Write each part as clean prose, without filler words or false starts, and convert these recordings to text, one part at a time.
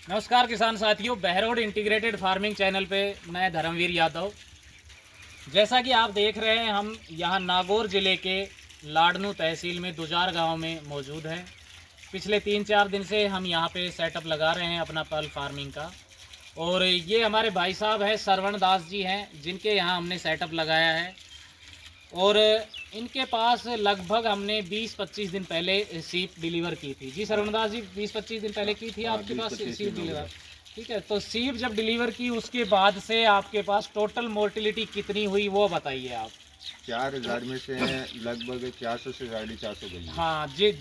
नमस्कार किसान साथियों, बहरोड इंटीग्रेटेड फार्मिंग चैनल पे मैं धर्मवीर यादव। जैसा कि आप देख रहे हैं, हम यहाँ नागौर ज़िले के लाडनू तहसील में दुजार गांव में मौजूद हैं। पिछले 3-4 दिन से हम यहाँ पे सेटअप लगा रहे हैं अपना पर्ल फार्मिंग का। और ये हमारे भाई साहब हैं, श्रवण दास जी हैं, जिनके यहाँ हमने सेटअप लगाया है। और इनके पास लगभग हमने 20-25 दिन पहले सीप डिलीवर की थी। जी श्रवणदास जी, 20-25 दिन पहले की थी आपके पास सीप डिलीवर? ठीक है, तो सीप जब डिलीवर की उसके बाद से आपके पास टोटल मोर्टिलिटी कितनी हुई वो बताइए आप। 4000 में से लगभग 400 से 450 गई। हाँ जी,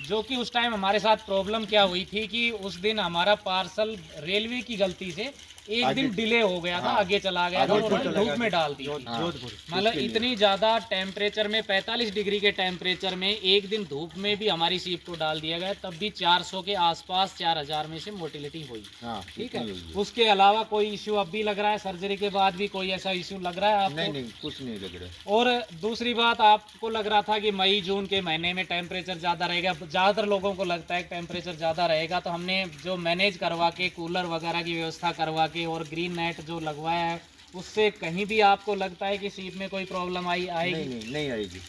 जो कि उस टाइम हमारे साथ प्रॉब्लम क्या हुई थी कि उस दिन हमारा पार्सल रेलवे की गलती से एक दिन डिले हो गया था, हाँ, आगे चला गया था, उन्होंने धूप में डाल दी। जोधपुर मतलब इतनी ज़्यादा टेम्परेचर में, 45 डिग्री के टेम्परेचर में एक दिन धूप में भी हमारी सीप को डाल दिया गया, तब भी 400 के आसपास, 4000 में से मोर्टिलिटी हुई। ठीक है, उसके अलावा कोई इश्यू अब भी लग रहा है? सर्जरी के बाद भी कोई ऐसा इश्यू लग रहा है आपको? नहीं, कुछ नहीं लग रहा। और दूसरी बात, आपको लग रहा था कि मई जून के महीने में टेम्परेचर ज़्यादा रहेगा, ज़्यादातर लोगों को लगता है टेम्परेचर ज़्यादा रहेगा, तो हमने जो मैनेज करवा के, कूलर वगैरह की व्यवस्था करवा के और ग्रीन नेट जो लगवाया है, उससे कहीं भी आपको लगता है कि सीप में कोई प्रॉब्लम आएगी? नहीं आएगी।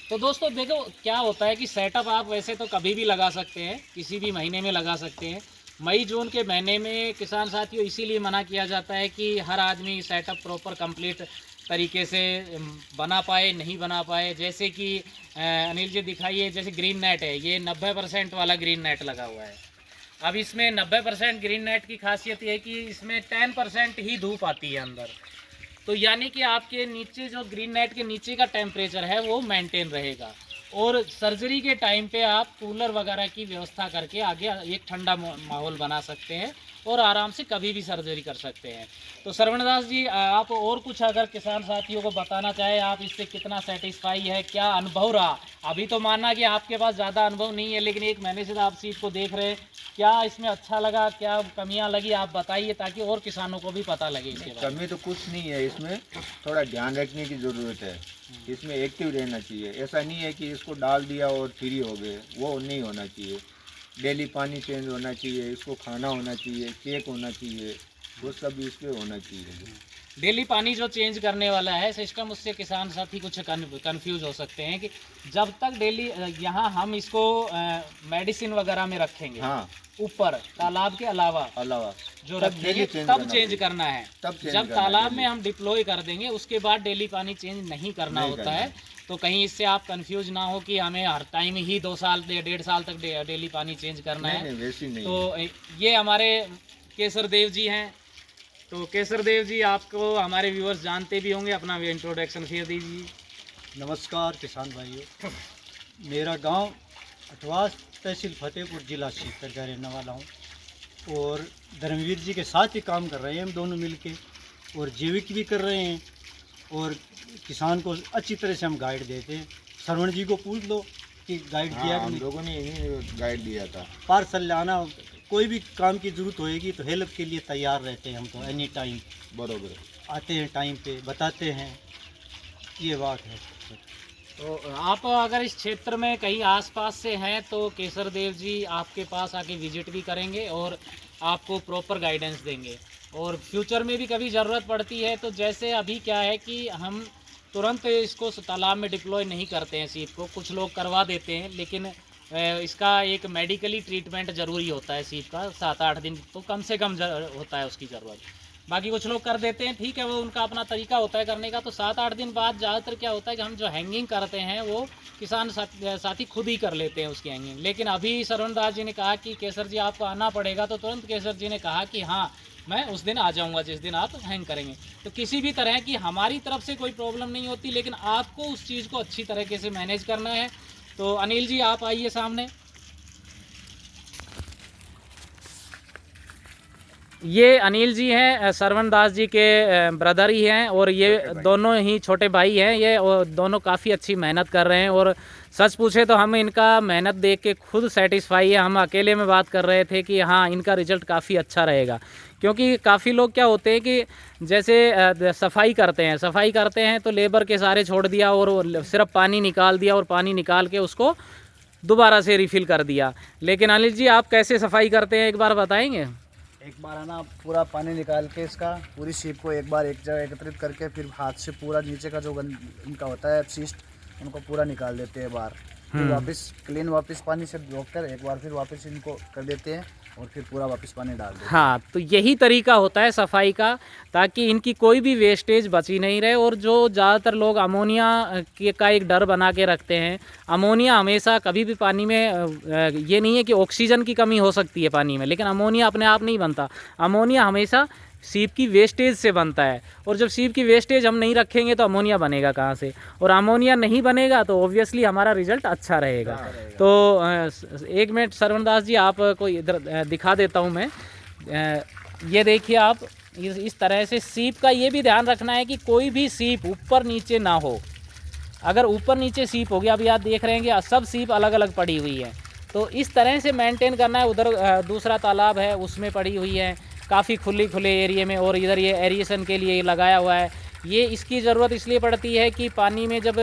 तो दोस्तों देखो, क्या होता है कि सेटअप आप वैसे तो कभी भी लगा सकते हैं, किसी भी महीने में लगा सकते हैं। मई जून के महीने में किसान साथियों इसीलिए मना किया जाता है कि हर आदमी सेटअप प्रॉपर कंप्लीट तरीके से बना पाए, नहीं बना पाए। जैसे कि अनिल जी दिखाइए, जैसे ग्रीन नेट है, ये 90% वाला ग्रीन नेट लगा हुआ है। अब इसमें 90% ग्रीन नेट की खासियत ये है कि इसमें 10% ही धूप आती है अंदर, तो यानी कि आपके नीचे जो ग्रीन नेट के नीचे का टेम्परेचर है वो मेंटेन रहेगा। और सर्जरी के टाइम पे आप कूलर वगैरह की व्यवस्था करके आगे एक ठंडा माहौल बना सकते हैं और आराम से कभी भी सर्जरी कर सकते हैं। तो श्रवणदास जी, आप और कुछ अगर किसान साथियों को बताना चाहे, आप इससे कितना सेटिस्फाई है, क्या अनुभव रहा? अभी तो मानना कि आपके पास ज़्यादा अनुभव नहीं है, लेकिन एक महीने से आप सीट को देख रहे हैं, क्या इसमें अच्छा लगा, क्या कमियां लगी, आप बताइए ताकि और किसानों को भी पता लगे इसके बारे में। कमी तो कुछ नहीं है, इसमें थोड़ा ध्यान रखने की ज़रूरत है। इसमें एक्टिव रहना चाहिए, ऐसा नहीं है कि इसको डाल दिया और फ्री हो गए, वो नहीं होना चाहिए। डेली पानी चेंज होना चाहिए, इसको खाना होना चाहिए, चेक होना चाहिए, वो सब इस पे होना चाहिए। डेली पानी जो चेंज करने वाला है सिस्टम, उससे किसान साथी कुछ कंफ्यूज हो सकते हैं कि जब तक डेली यहाँ हम इसको मेडिसिन वगैरह में रखेंगे, हाँ, ऊपर तालाब के अलावा जो रखेंगे तब चेंज करना है। जब तालाब में हम डिप्लॉय कर देंगे उसके बाद डेली पानी चेंज नहीं करना होता है। तो कहीं इससे आप कंफ्यूज ना हो कि हमें हर टाइम ही 2 साल 1.5 साल तक डेली पानी चेंज करना है। नहीं, वैसे नहीं। तो ये हमारे केसर देव जी हैं। तो केसर देव जी, आपको हमारे व्यूअर्स जानते भी होंगे, अपना इंट्रोडक्शन शेयर दीजिए। नमस्कार किसान भाइयों, मेरा गांव अटवास, तहसील फतेहपुर, जिला सीकर का रहने वाला हूं और धर्मवीर जी के साथ ही काम कर रहे हैं हम दोनों मिलके, और जैविक भी कर रहे हैं और किसान को अच्छी तरह से हम गाइड देते हैं। श्रवण जी को पूछ लो कि गाइड दिया कि हम लोगों ने यही गाइड दिया था। पार्सल लाना, कोई भी काम की ज़रूरत होएगी तो हेल्प के लिए तैयार रहते हैं हम तो एनी टाइम। बरोबर आते हैं टाइम पे, बताते हैं, ये बात है। तो आप अगर इस क्षेत्र में कहीं आसपास से हैं तो केसर देव जी आपके पास आके विजिट भी करेंगे और आपको प्रॉपर गाइडेंस देंगे। और फ्यूचर में भी कभी ज़रूरत पड़ती है तो जैसे अभी क्या है कि हम तुरंत इसको तालाब में डिप्लॉय नहीं करते हैं सीप को, कुछ लोग करवा देते हैं, लेकिन इसका एक मेडिकली ट्रीटमेंट ज़रूरी होता है सीप का, 7-8 दिन तो कम से कम होता है उसकी ज़रूरत। बाकी कुछ लोग कर देते हैं, ठीक है, वो उनका अपना तरीका होता है करने का। तो 7-8 दिन बाद ज़्यादातर क्या होता है कि हम जो हैंगिंग करते हैं वो किसान साथी खुद ही कर लेते हैं उसकी हैंगिंग। लेकिन अभी श्रवण दास जी ने कहा कि केसर जी आपको आना पड़ेगा, तो तुरंत केसर जी ने कहा कि हाँ, मैं उस दिन आ जाऊंगा जिस दिन आप हैंग करेंगे। तो किसी भी तरह की हमारी तरफ से कोई प्रॉब्लम नहीं होती, लेकिन आपको उस चीज़ को अच्छी तरीके से मैनेज करना है। तो अनिल जी, आप आइए सामने। ये अनिल जी हैं, श्रवण दास जी के ब्रदर ही हैं और ये दोनों ही छोटे भाई हैं। ये दोनों काफ़ी अच्छी मेहनत कर रहे हैं और सच पूछे तो हम इनका मेहनत देख के खुद सेटिस्फाई है। हम अकेले में बात कर रहे थे कि हाँ, इनका रिजल्ट काफ़ी अच्छा रहेगा, क्योंकि काफ़ी लोग क्या होते हैं कि जैसे सफाई करते हैं तो लेबर के सारे छोड़ दिया और सिर्फ पानी निकाल दिया और पानी निकाल के उसको दोबारा से रिफ़िल कर दिया। लेकिन अनिल जी आप कैसे सफाई करते हैं एक बार बताएंगे? एक बार है ना पूरा पानी निकाल के इसका पूरी सीप को एक बार एक जगह एकत्रित करके फिर हाथ से पूरा नीचे का जो इनका होता है अपशिष्ट उनको पूरा निकाल देते हैं बाहर। फिर वापस क्लीन वापस पानी से धोकर एक बार फिर वापस इनको कर देते हैं और फिर पूरा वापस पानी डाल देते हैं। हाँ, तो यही तरीका होता है सफाई का, ताकि इनकी कोई भी वेस्टेज बची नहीं रहे। और जो ज़्यादातर लोग अमोनिया का एक डर बना के रखते हैं, अमोनिया हमेशा कभी भी पानी में ये नहीं है कि ऑक्सीजन की कमी हो सकती है पानी में, लेकिन अमोनिया अपने आप नहीं बनता। अमोनिया हमेशा सीप की वेस्टेज से बनता है, और जब सीप की वेस्टेज हम नहीं रखेंगे तो अमोनिया बनेगा कहाँ से, और अमोनिया नहीं बनेगा तो ऑब्वियसली हमारा रिजल्ट अच्छा रहेगा। तो एक मिनट श्रवण दास जी आपको इधर दिखा देता हूँ मैं। ये देखिए आप, इस तरह से सीप का ये भी ध्यान रखना है कि कोई भी सीप ऊपर नीचे ना हो। अगर ऊपर नीचे सीप हो गया, अभी आप देख रहे हैं कि सब सीप अलग अलग पड़ी हुई है, तो इस तरह से मेंटेन करना है। उधर दूसरा तालाब है उसमें पड़ी हुई है काफ़ी खुले एरिया में, और इधर ये एरिएशन के लिए लगाया हुआ है। ये इसकी ज़रूरत इसलिए पड़ती है कि पानी में जब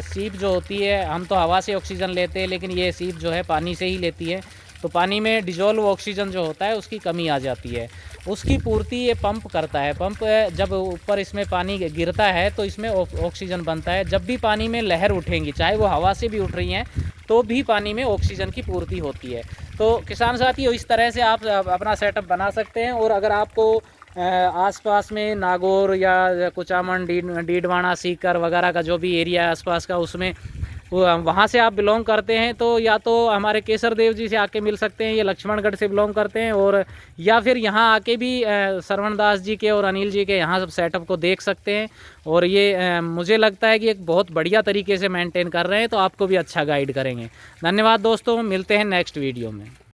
सीप जो होती है, हम तो हवा से ऑक्सीजन लेते हैं, लेकिन ये सीप जो है पानी से ही लेती है, तो पानी में डिजोल्व ऑक्सीजन जो होता है उसकी कमी आ जाती है। उसकी पूर्ति ये पंप करता है। पंप जब ऊपर इसमें पानी गिरता है तो इसमें ऑक्सीजन बनता है। जब भी पानी में लहर उठेंगी, चाहे वो हवा से भी उठ रही हैं, तो भी पानी में ऑक्सीजन की पूर्ति होती है। तो किसान साथियों, इस तरह से आप अपना सेटअप बना सकते हैं। और अगर आपको आसपास में नागौर या कुचामन, डीडवाना, सीकर वगैरह का जो भी एरिया है आसपास का, उसमें वहाँ से आप बिलोंग करते हैं तो या तो हमारे केसर देव जी से आके मिल सकते हैं, ये लक्ष्मणगढ़ से बिलोंग करते हैं, और या फिर यहाँ आके भी श्रवण दास जी के और अनिल जी के यहाँ सब सेटअप को देख सकते हैं। और ये मुझे लगता है कि एक बहुत बढ़िया तरीके से मेंटेन कर रहे हैं, तो आपको भी अच्छा गाइड करेंगे। धन्यवाद दोस्तों, मिलते हैं नेक्स्ट वीडियो में।